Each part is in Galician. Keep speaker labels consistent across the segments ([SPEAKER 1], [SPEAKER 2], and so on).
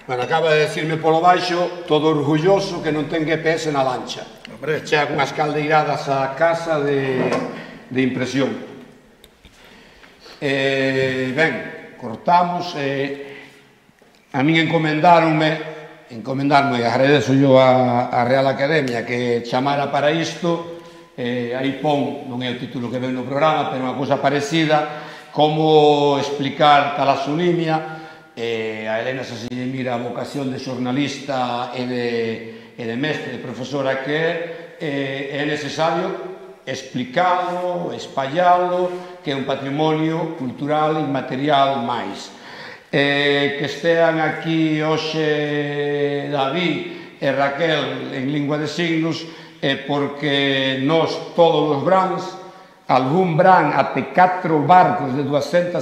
[SPEAKER 1] Bueno, acaba de decirme polo baixo, todo orgulloso, que non ten GPS na lancha. Chega unhas caldeiradas á casa de impresión. Ben, cortamos. A min encomendarme, agradezo yo a Real Academia que chamara para isto, aí pon, non é o título que ven no programa, pero unha cousa parecida, como explicar talasonimia. A Elena xa se mira a vocación de xornalista e de mestre, de profesora que é necesario explicalo, espallalo, que é un patrimonio cultural inmaterial máis. Que estean aquí hoxe David e Raquel en lingua de signos porque nós, todos os brans, algún bran até 4 barcos de 250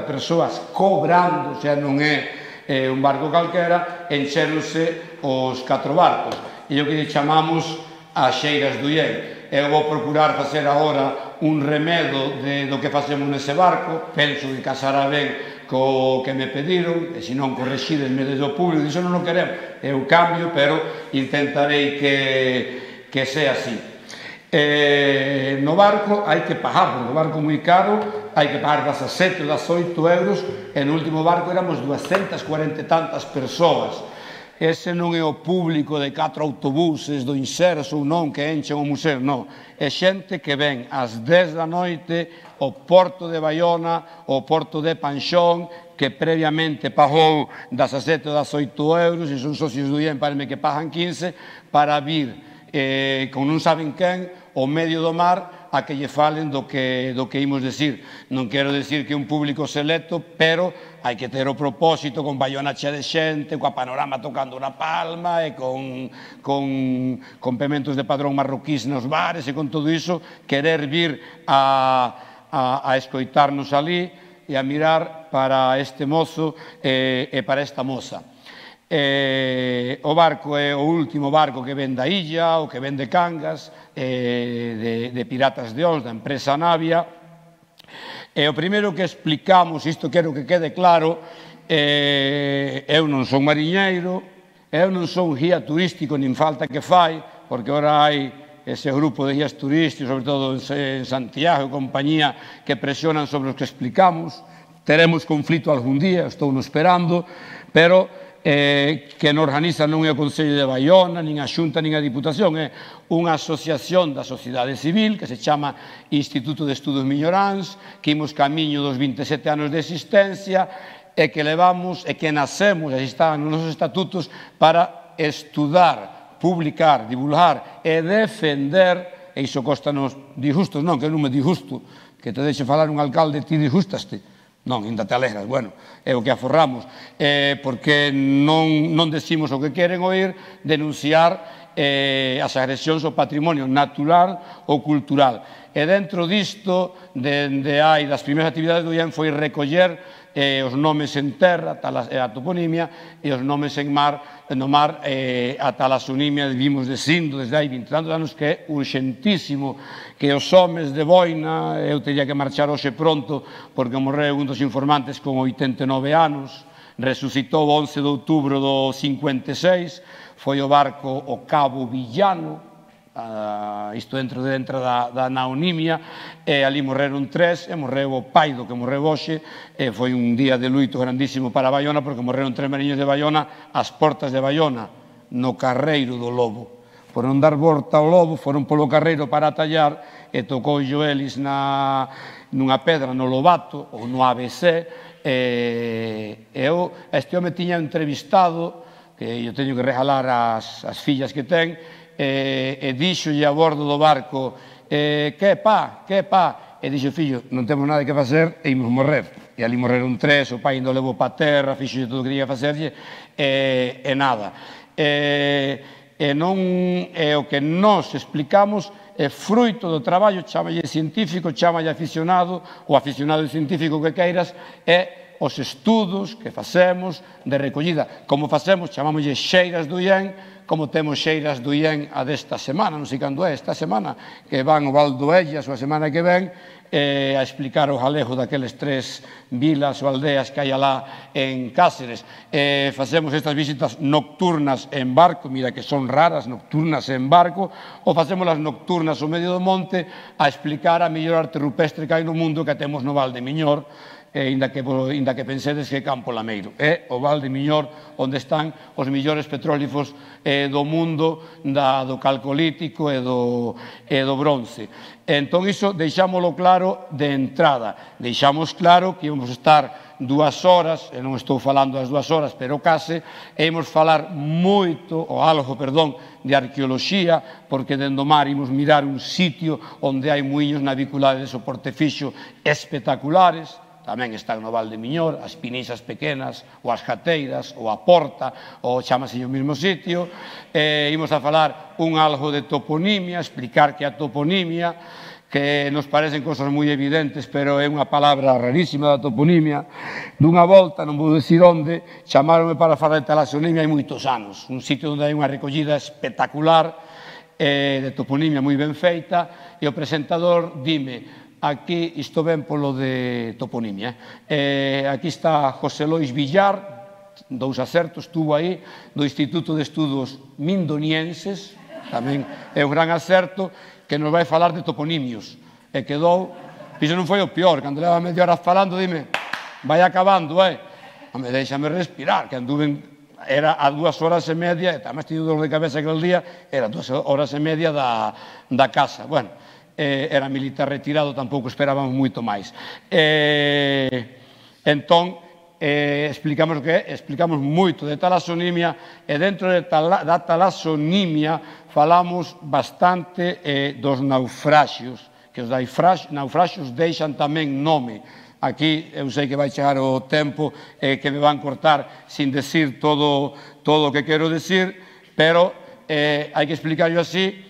[SPEAKER 1] persoas cobrando, xa non é un barco calquera, enxéronse os 4 barcos. E o que chamamos as xeiras do Ien. Eu vou procurar facer agora un remedo do que facemos nese barco, penso que casará ben co que me pediron, e se non correxidesme desde o público, iso non o queremos, eu cambio, pero intentarei que sea así. No barco hai que pagar, porque o barco é moi caro, hai que pagar 17 ou 18 euros, e no último barco éramos 240 e tantas persoas. Ese non é o público de 4 autobuses do Inserso ou non que enchen o museo, non. É xente que ven ás 10 da noite ao Porto de Baiona, ao Porto de Panxón, que previamente pagou 17 ou 18 euros, e son socios do IEM, parece que pagan 15, para vir, con non saben quen, ao medio do mar, a que lle falen do que imos decir. Non quero decir que un público selecto, pero hai que ter o propósito con Baiona chea de xente, coa Panorama tocando na palma, e con pementos de padrón marroquís nos bares, e con todo iso, querer vir a escoitarnos ali e a mirar para este mozo e para esta moza. O barco é o último barco que ven da illa, o que ven de Cangas, de Piratas de Ons, da empresa Navia. E o primeiro que explicamos, isto quero que quede claro, eu non son mariñeiro, eu non son guía turístico, nin falta que fai, porque ora hai ese grupo de guías turísticos, sobre todo en Santiago e compañía, que presionan sobre os que explicamos. Teremos conflito algún día, estou esperando, pero que non organiza non é o Concello de Baiona, nin a Xunta, nin a Diputación, é unha asociación da sociedade civil que se chama Instituto de Estudos Miñoráns, que imos camiño dos 27 anos de existencia e que levamos, e que nacemos, e están nos nosos estatutos, para estudar, publicar, divulgar e defender, e iso costanos disgustos, non, que non me disgusto, que te deixe falar un alcalde, ti disgustaste. Non, ainda te alegras, bueno, é o que aforramos, porque non decimos o que queren oír, denunciar as agresións ao patrimonio natural ou cultural. E dentro disto, dende hai das primeiras actividades do IEM foi recoller os nomes en terra, a toponimia, e os nomes no mar, a talasonimia, vimos dicindo desde hai 20 anos que é urxentísimo que os homes de Boina, eu teria que marchar hoxe pronto porque morreu un dos informantes con 89 anos, resucitou o 11 de outubro do 56, foi o barco o Cabo Villano, isto dentro da naonimia, e ali morreron 3, e morreu o pai do que morreu hoxe, e foi un día de luito grandísimo para Baiona, porque morreron 3 mariños de Baiona ás portas de Baiona, no carreiro do Lobo. Por non dar volta ao lobo, foron polo carreiro para atallar, e tocou Joelis nunha pedra no Lobato, ou no ABC, e este home tiña entrevistado, que eu teño que regalar as fillas que ten, e dixolle a bordo do barco, que pa, e dixo, fillo, non temos nada que facer e imos morrer. E ali morreron 3, o pai ainda levou pa terra, fixolle todo o que quería facerlle, e nada. E o que nós explicamos é fruito do traballo, chamalle científico, chamalle aficionado, ou aficionado científico que queiras, é os estudos que facemos de recollida. Como facemos, chamámoslle xeiras do IEN, como temos xeiras do IEN a desta semana, non sei cando é, esta semana, que van ao Val do Ellas, ou a semana que ven, a explicar o galego daqueles 3 vilas ou aldeas que hai alá en Cáceres. Facemos estas visitas nocturnas en barco, mira que son raras, nocturnas en barco, ou facemos as nocturnas ao medio do monte a explicar a mellor arte rupestre que hai no mundo que temos no Val de Miñor, inda que pensedes que é Campo Lameiro. É o Val de Miñor onde están os millores petróglifos do mundo, do calcolítico e do bronce. Entón, iso deixámoslo claro de entrada. Deixamos claro que íbamos estar 2 horas, e non estou falando das 2 horas, pero case, e íbamos falar moito, ou algo, perdón, de arqueoloxía, porque dentro do mar íbamos mirar un sitio onde hai muiños naviculares de soporte fixo espectaculares, tamén están no Val de Miñor, as Pinixas pequenas, ou as Jateiras, ou a Porta, ou chamase o mesmo sitio. Imos a falar algo de toponimia, explicar que a toponimia, que nos parecen cosas moi evidentes, pero é unha palabra rarísima da toponimia. Dunha volta, non vou dicir onde, chamaronme para falar de talasonimia hai moitos anos, un sitio onde hai unha recollida espectacular de toponimia moi ben feita, e o presentador dime: aquí, isto ven polo de toponimia, aquí está José Lois Villar, 2 acertos, estuvo aí, do Instituto de Estudos Mindonienses, tamén é un gran acerto, que nos vai falar de toponimios, e quedou, iso non foi o peor, cando leva media hora falando, dime, vai acabando, home, déixame respirar, que anduven, era a 2 horas e media, e tamén tiño dor de cabeza aquel día, era 2 horas e media da casa, bueno, era militar retirado, tampouco esperábamos moito máis. Entón, explicamos moito de talasonimia, e dentro da talasonimia falamos bastante dos naufraxios, que os naufraxios deixan tamén nome. Aquí eu sei que vai chegar o tempo que me van cortar sin decir todo o que quero decir, pero hai que explicarlo así,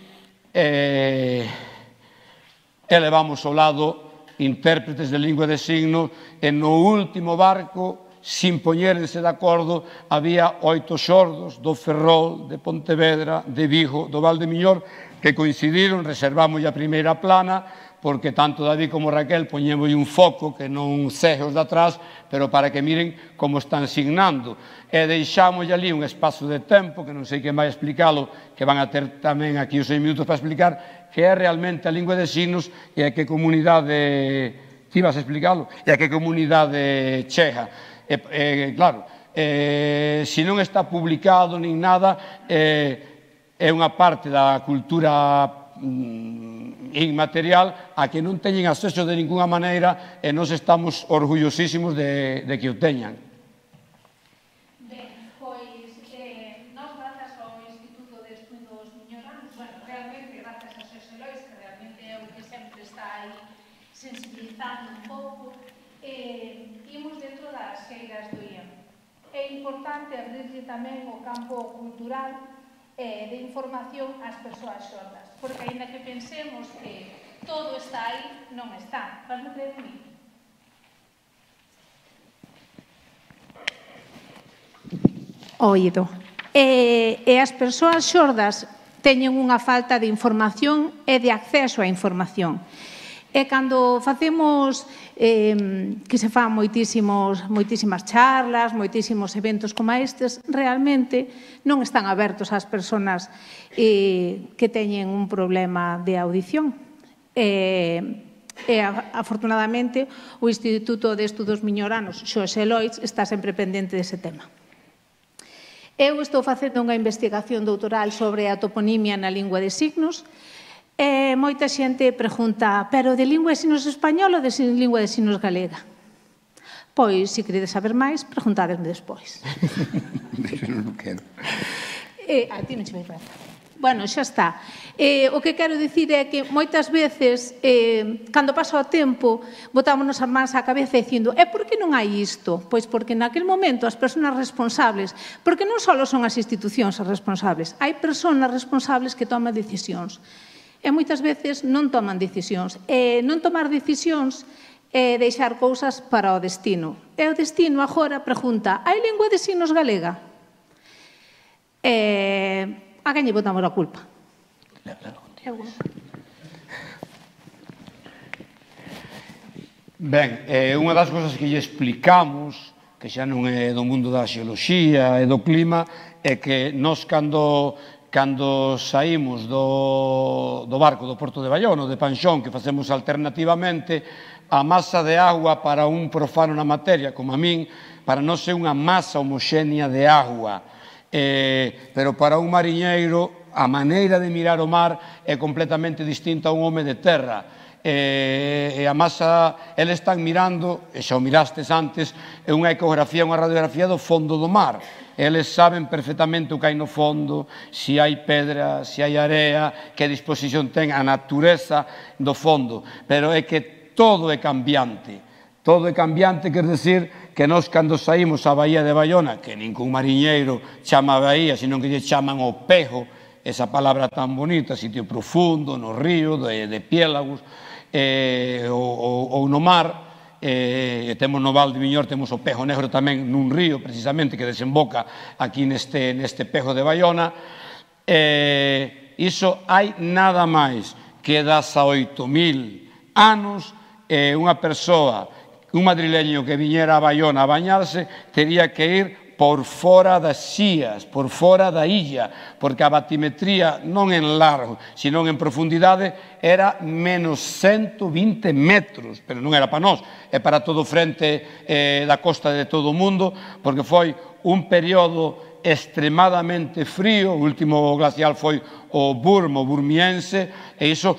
[SPEAKER 1] elevamos ao lado intérpretes de lingua de signos, e no último barco, sin poñérense de acordo, había 8 xordos do Ferrol, de Pontevedra, de Vigo, do Val de Miñor, que coincidiron, reservamos a primeira plana, porque tanto David como Raquel poñemos un foco que non cegue os de atrás, pero para que miren como están signando. E deixamos ali un espazo de tempo, que non sei quen vai explicalo, que van a ter tamén aquí os 6 minutos para explicar, que é realmente a lingua de signos, e a que comunidade, ti vas a explicarlo, e a que comunidade chega. Claro, se non está publicado nin nada, é unha parte da cultura inmaterial a que non teñen acceso de ninguna maneira, e nós estamos orgullosísimos de que o teñan.
[SPEAKER 2] Ben, pois, nós grazas ao Instituto de Estudos Miñoranos, bueno, realmente grazas a Xosé Lois, que realmente é o que sempre está aí sensibilizando un pouco, imos dentro das xeiras do IEM. É importante abrirlle tamén o campo cultural de información ás persoas xordas, porque ainda que pensemos que todo está aí, non está. Vas me creer en mí? Oído. E as persoas xordas teñen unha falta de información e de acceso á información. E cando facemos que se fan moitísimas charlas, moitísimos eventos como estes, realmente non están abertos ás persoas que teñen un problema de audición. Afortunadamente, o Instituto de Estudos Miñoranos, Xosé Lois, está sempre pendente dese tema. Eu estou facendo unha investigación doutoral sobre a toponimia na lingua de signos. Moita xente pregunta, pero de lingua de signos español ou de lingua de signos galega? Pois, se queredes saber máis, preguntadesme despois.
[SPEAKER 1] Non quero.
[SPEAKER 2] A ti non che vai falar. Bueno, xa está. O que quero dicir é que moitas veces, cando pasa o tempo, botámonos as mans á cabeza dicindo, por que non hai isto? Pois porque naquel momento as persoas responsables, porque non só son as institucións as responsables, hai persoas responsables que toman decisións. E moitas veces non toman decisións. E non tomar decisións e deixar cousas para o destino. E o destino agora pregunta: hai lingua de signos galega? A quen lle botamos a culpa?
[SPEAKER 1] Ben, unha das cousas que lle explicamos, que xa non é do mundo da xeoloxía e do clima, é que nós cando saímos do barco do Porto de Bayona, de Panxón, que facemos alternativamente, a masa de agua para un profano na materia, como a min, para non ser unha masa homoxénea de agua, pero para un mariñeiro a maneira de mirar o mar é completamente distinta a un home de terra. E a masa, eles están mirando, e xa o mirastes antes, é unha ecografía, unha radiografía do fondo do mar. Eles saben perfectamente o que hai no fondo, se hai pedra, se hai area, que disposición ten a natureza do fondo. Pero é que todo é cambiante. Todo é cambiante, quer decir que nós cando saímos á Baía de Bayona, que ningún mariñeiro chama Baía, senón que lle chaman o Pejo, esa palabra tan bonita, sitio profundo, no río, de piélagos, ou no mar, temos no Val de Miñor, temos o Pejo Negro tamén nun río, precisamente, que desemboca aquí neste Pejo de Bayona. Iso hai nada máis que 18.000 anos. Unha persoa, un madrileño que viñera a Bayona a bañarse, tería que ir por fora das xías, por fora da illa, porque a batimetría non en largo, sino en profundidade, era menos 120 metros, pero non era para nós, é para todo o frente da costa de todo o mundo, porque foi un período extremadamente frío. O último glacial foi o burmiense, e iso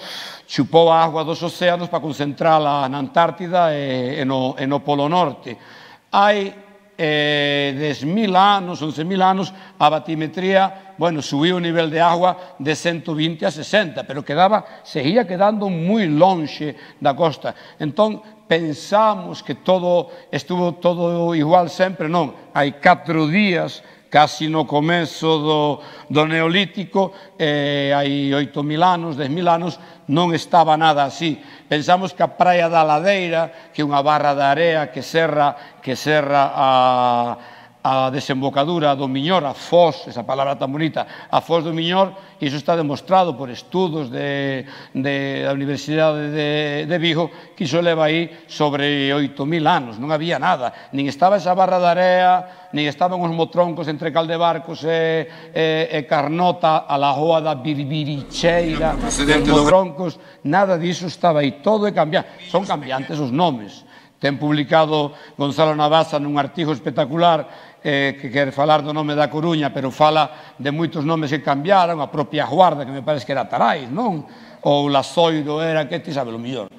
[SPEAKER 1] chupou a agua dos océanos para concentrala na Antártida e no Polo Norte. Hai 10.000 anos, 11.000 anos, a batimetría, bueno, subiu o nivel de agua de 120 a 60, pero seguía quedando moi lonxe da costa. Entón, pensamos que estuvo todo igual sempre, non. Hai 4 días, casi no comezo do Neolítico, hai 8.000 anos, 10.000 anos, non estaba nada así. Pensamos que a Praia da Ladeira, que é unha barra de area que serra a desembocadura do Miñor, a Foz, esa palabra tan bonita, a Foz do Miñor, iso está demostrado por estudos da Universidade de Vigo, que iso leva aí sobre 8.000 anos, non había nada, nin estaba esa barra de area, nin estaban os motroncos entre Caldebarcos e Carnota, a lagoa da Birbiricheira, os motroncos, nada diso estaba aí, todo é cambiante, son cambiantes os nomes. Ten publicado Gonzalo Navasa nun artigo espectacular que quer falar do nome da Coruña, pero fala de moitos nomes que cambiaron, a propia Guarda, que me parece que era Tarais, non? Ou Lazoido era, que ti sabe o mellor.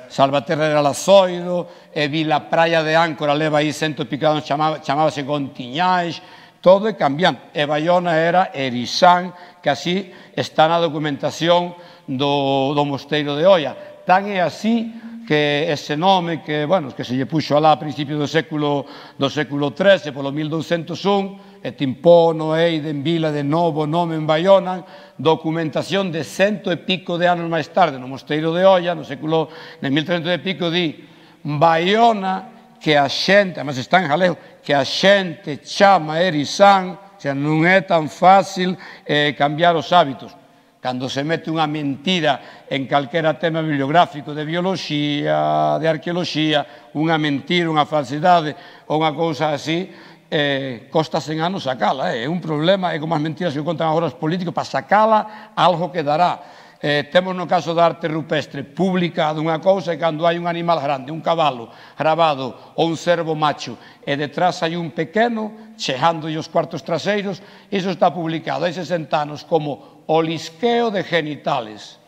[SPEAKER 1] Salvaterra era Lazoido, e Vila Praia de Áncora leva aí 100 e pico anos, chamábase Gontiñais, todo é cambiante. E Bayona era Erisán, que así está na documentación do Mosteiro de Oia. Tan é así que ese nome que se lle puxo alá a principios do século XIII, polo 1201, e Timpono, Eiden, Vila de Novo, nome en Bayona, documentación de 100 e pico de anos máis tarde, no Mosteiro de Oia, no 1300 e pico, di Bayona, que a xente, además está en galego, que a xente chama Erisán, xa non é tan fácil cambiar os hábitos. Cando se mete unha mentira en calquera tema bibliográfico de bioloxía, de arqueoloxía, unha mentira, unha falsidade ou unha cousa así, costa 100 anos sacala. É un problema, é como as mentiras que contan agora os políticos, para sacala algo quedará. Temos no caso da arte rupestre publicado unha cousa, e cando hai un animal grande, un cabalo grabado ou un cervo macho, e detrás hai un pequeno chegándolle os cuartos traseiros, iso está publicado hai 60 anos como o lisqueo de genitales.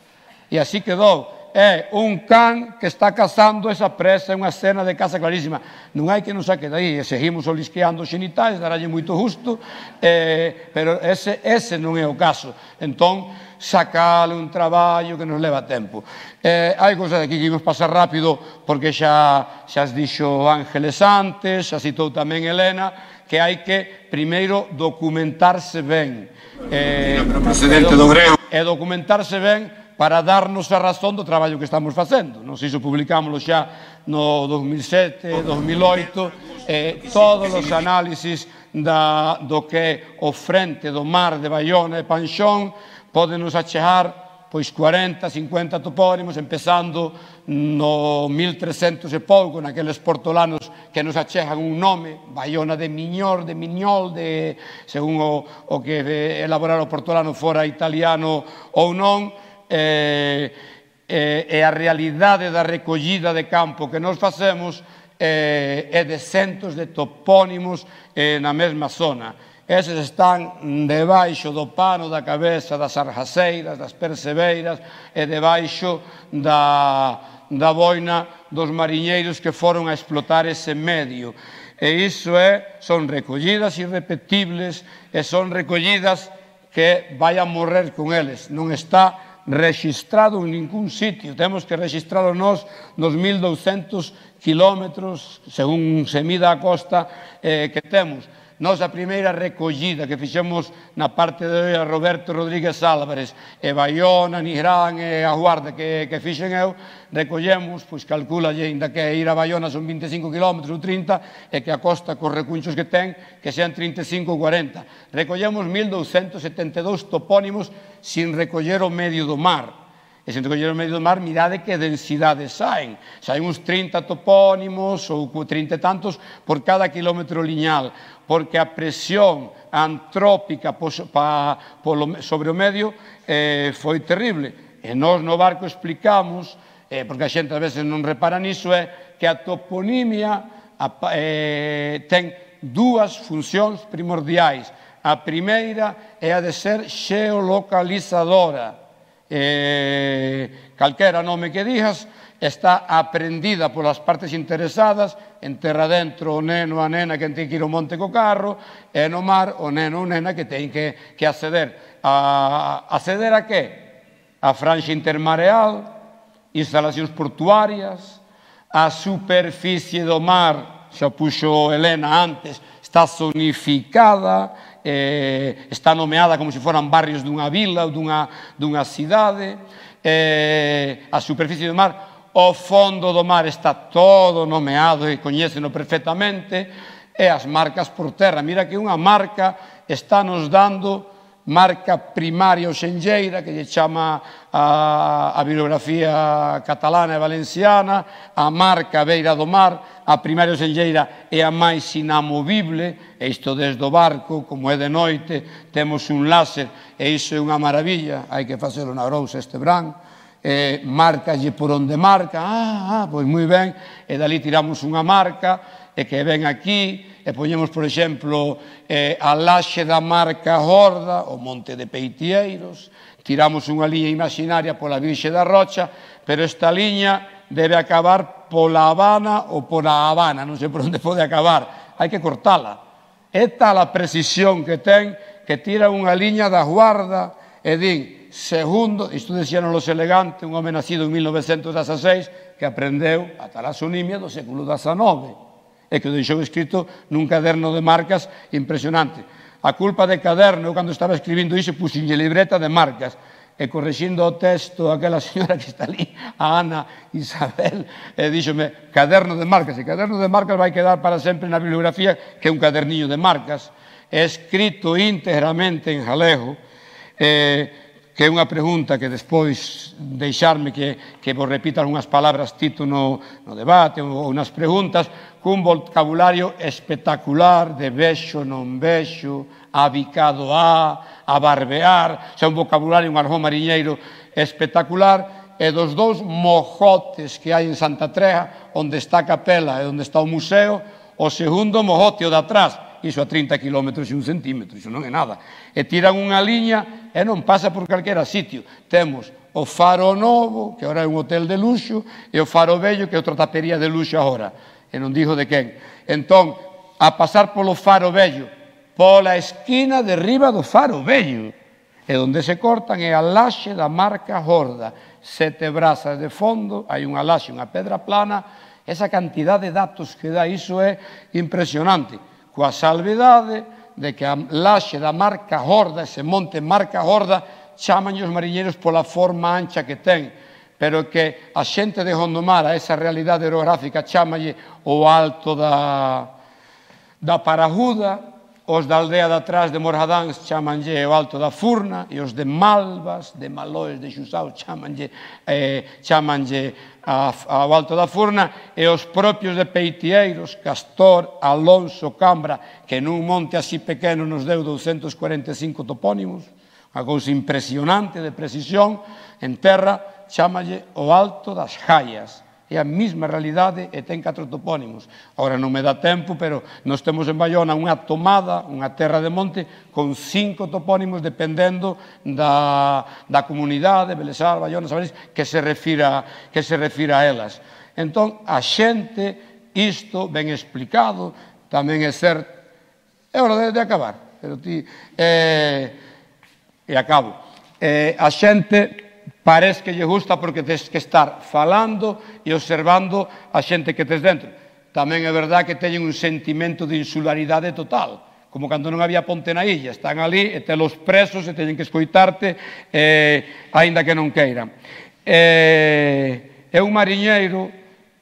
[SPEAKER 1] E así quedou. É un can que está cazando esa presa, é unha escena de caza clarísima. Non hai que nos saque daí, e seguimos o lisqueando os genitales, daralle moito gusto, pero ese non é o caso. Entón, sacale un traballo que nos leva tempo. Hai cousas aquí que imos pasar rápido, porque xa as dixo Ángeles antes, xa citou tamén Helena, que hai que, primeiro, documentarse ben. E documentarse ben para darnos a razón do traballo que estamos facendo. Non sei se publicámoslo xa no 2007, 2008, todos os análisis do que é o frente do mar de Baiona e Panxón podenos achegar pois 40, 50 topónimos, empezando no 1300 e pouco, naqueles portolanos que nos achegan un nome, Baiona de Miñor, de Miñol, según o que elaborar o portolano fora italiano ou non, e a realidade da recollida de campo que nos facemos é de centos de topónimos na mesma zona. Eses están debaixo do pano da cabeza das arjaseiras, das percebeiras e debaixo da boina dos mariñeiros que foron a explotar ese medio. E iso son recollidas irrepetibles e son recollidas que vai a morrer con eles. Non está registrado en ningún sitio. Temos que registralo nós nos 1200 kilómetros, según se mida a costa que temos. Nós a primeira recollida que fixemos na parte de Roberto Rodríguez Álvarez e Baiona, Nigrán e a Guarda que fixen eu, recollemos, pois calculalle, ainda que ir a Baiona son 25 km ou 30, e que a costa cos recunchos que ten, que sean 35 ou 40. Recollemos 1272 topónimos sin recoller o medio do mar. E sen recoller o medio do mar, mirade que densidades saen. Saen uns 30 topónimos ou 30 e tantos por cada kilómetro lineal, porque a presión antrópica sobre o medio foi terrible. E nós no barco explicamos, porque a xente a veces non repara niso, que a toponimia ten dúas funcións primordiais. A primeira é a de ser xeolocalizadora. Calquera nome que digas está aprendida polas partes interesadas, en terra dentro o neno, a nena que ten que ir ao monte co carro, e no mar o neno ou nena que ten que acceder. Acceder a que? A franxa intermareal, instalacións portuarias, a superficie do mar, xa puxo Elena antes, está zonificada, está nomeada como se foran barrios dunha vila ou dunha cidade, a superficie do mar, o fondo do mar está todo nomeado e coñéceno perfectamente, e as marcas por terra. Mira que unha marca está nos dando marca primaria ou xenlleira, que lle chama a bibliografía catalana e valenciana, a marca beira do mar, a primaria ou xenlleira é a máis inamovible, e isto desde o barco, como é de noite, temos un láser, e iso é unha maravilla, hai que facelo na Grousa este verán, marcalle por onde marca, pois moi ben, e dali tiramos unha marca, e que ven aquí, e poñemos, por exemplo, a laxe da marca Horda, o monte de Peitieiros, tiramos unha liña imaginaria pola Virxe da Rocha, pero esta liña debe acabar pola Habana ou pola Habana, non sei por onde pode acabar, hai que cortala. É tal a precisión que ten que tira unha liña da Guarda e din, segundo, isto decían Los Elegantes, un home nacido en 1916, que aprendeu a talasonimia do século XIX, e que o deixou escrito nun caderno de marcas impresionante. A culpa de caderno, eu cando estaba escribindo iso, puxenlle libreta de marcas, e correxindo o texto aquela señora que está ali, a Ana Isabel, e díxome, caderno de marcas, e caderno de marcas vai quedar para sempre na bibliografía, que é un caderniño de marcas, é escrito íntegramente en galego, que é unha pregunta que despois deixarme que vos repita algunhas palabras Tito no debate ou nas preguntas, cun vocabulario espectacular de vexo, non vexo, abicado a barbear, xa un vocabulario, un arjón mariñeiro espectacular, e dos dous mojotes que hai en Santa Trea, onde está a capela e onde está o museo, o segundo mojote, o de atrás, iso a 30 km e 1 centímetro, iso non é nada. E tiran unha liña e non pasa por calquera sitio. Temos o Faro Novo, que agora é un hotel de luxo, e o Faro Vello, que é outra tapería de luxo agora. E non digo de quen. Entón, a pasar polo Faro Vello, pola esquina de riba do Faro Vello, e onde se cortan é a laxe da marca Horda. 7 brazas de fondo, hai unha laxe, unha pedra plana, esa cantidad de datos que dá iso é impresionante. Coa salvedade de que a laxe da marca Horda, ese monte marca Horda, chaman os mariñeiros pola forma ancha que ten, pero que a xente de Gondomar, a esa realidade orográfica, chamalle o alto da Parajuda, os da aldea de atrás de Morjadáns chamanlle o alto da Furna, e os de Malvas, de Maloes, de Xusao, chamanlle ao alto da Furna, e os propios de Peitieiros, Castor, Alonso, Cambra, que nun monte así pequeno nos deu 245 topónimos, unha cousa impresionante de precisión, en terra chamalle o alto das Jaias. É a mesma realidade e ten 4 topónimos. Agora non me dá tempo, pero nós temos en Baiona unha tomada, unha terra de monte, con 5 topónimos dependendo da comunidade, Belesar, Baiona, Sabarís, que se refira a elas. Entón, a xente, isto ben explicado, tamén é certo. É hora de acabar, pero ti... E acabo. A xente... parece que lle gusta porque tens que estar falando e observando a xente que tes dentro. Tamén é verdad que teñen un sentimento de insularidade total, como cando non había ponte na illa, están ali e telos presos e teñen que escoitarte, aínda que non queiran. É un mariñeiro,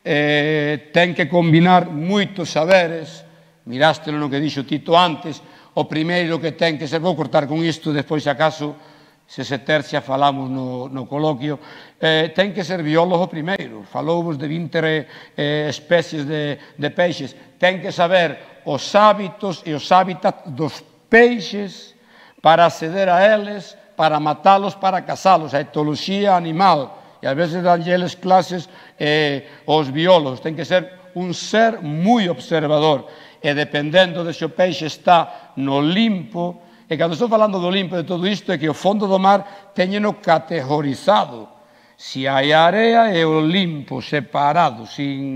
[SPEAKER 1] ten que combinar moitos saberes, mirástelo no que dixo Tito antes, o primeiro que ten que ser, vou cortar con isto, despois se acaso, se terxa falamos no coloquio, ten que ser biólogo primeiro, falouvos de 20 especies de peixes, ten que saber os hábitos e os hábitats dos peixes para acceder a eles, para matalos, para cazalos, a etoloxía animal, e ás veces danlles clases aos biólogos, ten que ser un ser moi observador, e dependendo de se o peixe está no limpo. E cando estou falando do limpo de todo isto é que o fondo do mar teñeno categorizado. Si hai area é o limpo, separado,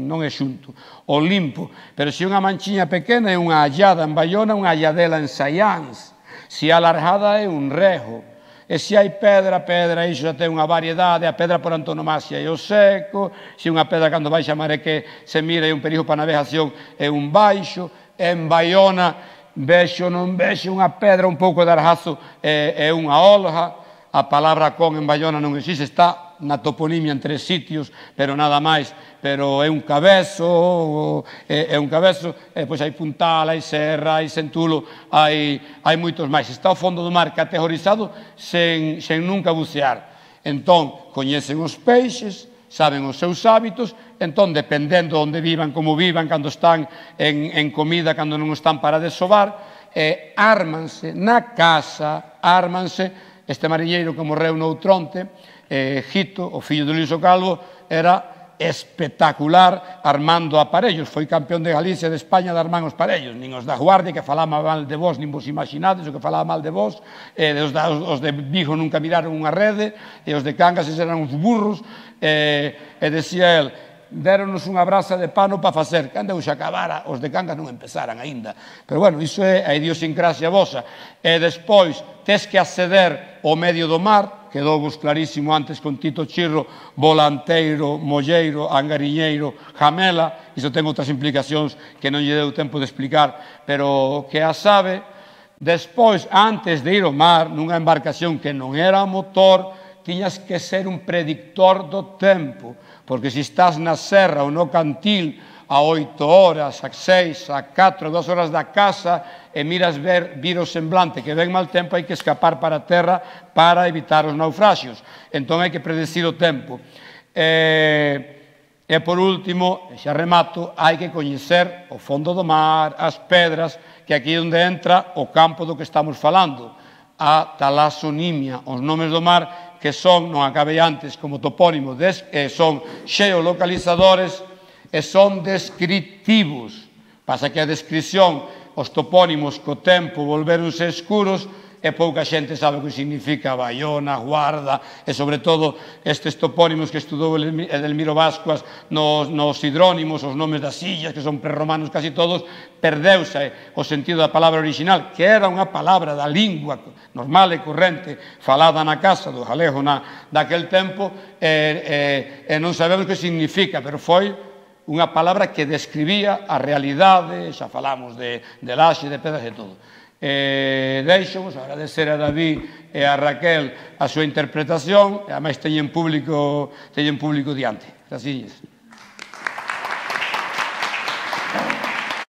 [SPEAKER 1] non é xunto. O limpo. Pero se unha manchiña pequena é unha hallada en Baiona, unha halladela en Saiáns. Si alargada é un rejo. E se hai pedra, iso xa ten unha variedade, a pedra por antonomasia é o seco, se unha pedra cando vai xamar é que se mira é un perigo para navegación é un baixo, en Baiona vexo non vexo unha pedra un pouco de arrazo é unha olja, a palabra con en Baiona non existe, está na toponimia en 3 sitios, pero nada máis, pero é un cabezo, e pois hai puntal, hai serra, hai sentulo, hai moitos máis. Está o fondo do mar categorizado sen nunca bucear. Entón, coñecen os peixes, saben os seus hábitos, entón, dependendo de onde vivan, como vivan, cando están en comida, cando non están para desovar, ármanse na casa, este mariñeiro que morreu no Outronte, Gito, o fillo de Luís o Calvo, era espectacular armando aparellos, foi campeón de Galicia e de España de armar os aparellos, nin os da Guardia que falaba mal de vos, nin vos imaginades o que falaba mal de vos, os de Vigo nunca miraron unha rede, e os de Cangas eran uns burros, e decía el, déronos unha brasa de pano para facer, cando eu xa acabara, os de Cangas non empezaran aínda. Pero bueno, iso é a idiosincrasia vosa. E despois, tes que acceder ao medio do mar, quedou vos clarísimo antes con Tito Chirro, volanteiro, molleiro, angariñeiro, jamela, iso ten outras implicacións que non lle deu tempo de explicar, pero que a sabe. Despois, antes de ir ao mar, nunha embarcación que non era motor, tiñas que ser un predictor do tempo, porque se estás na serra ou no cantil a 8 horas, a 6, a 4, 2 horas da casa e miras vir o semblante que ven mal tempo, hai que escapar para a terra para evitar os naufraxios. Entón hai que predecir o tempo. E por último, xa remato, hai que coñecer o fondo do mar, as pedras, que aquí é onde entra o campo do que estamos falando, a talasonimia, os nomes do mar que son, non acabei antes como topónimo, son xeolocalizadores e son descriptivos. Pasa que a descripción, os topónimos co tempo volveronse escuros e pouca xente sabe o que significa Baiona, Guarda, e sobre todo estes topónimos que estudou Edelmiro Bascuas nos hidrónimos, os nomes das illas, que son prerromanos casi todos, perdeuse o sentido da palabra original, que era unha palabra da lingua normal e corrente, falada na casa do galego daquel tempo, e non sabemos que significa, pero foi unha palabra que describía a realidade, xa falamos de laxe, de pedras e todo. Deixo-vos agradecer a David e a Raquel a súa interpretación, e ademais teñen público diante. Gracias.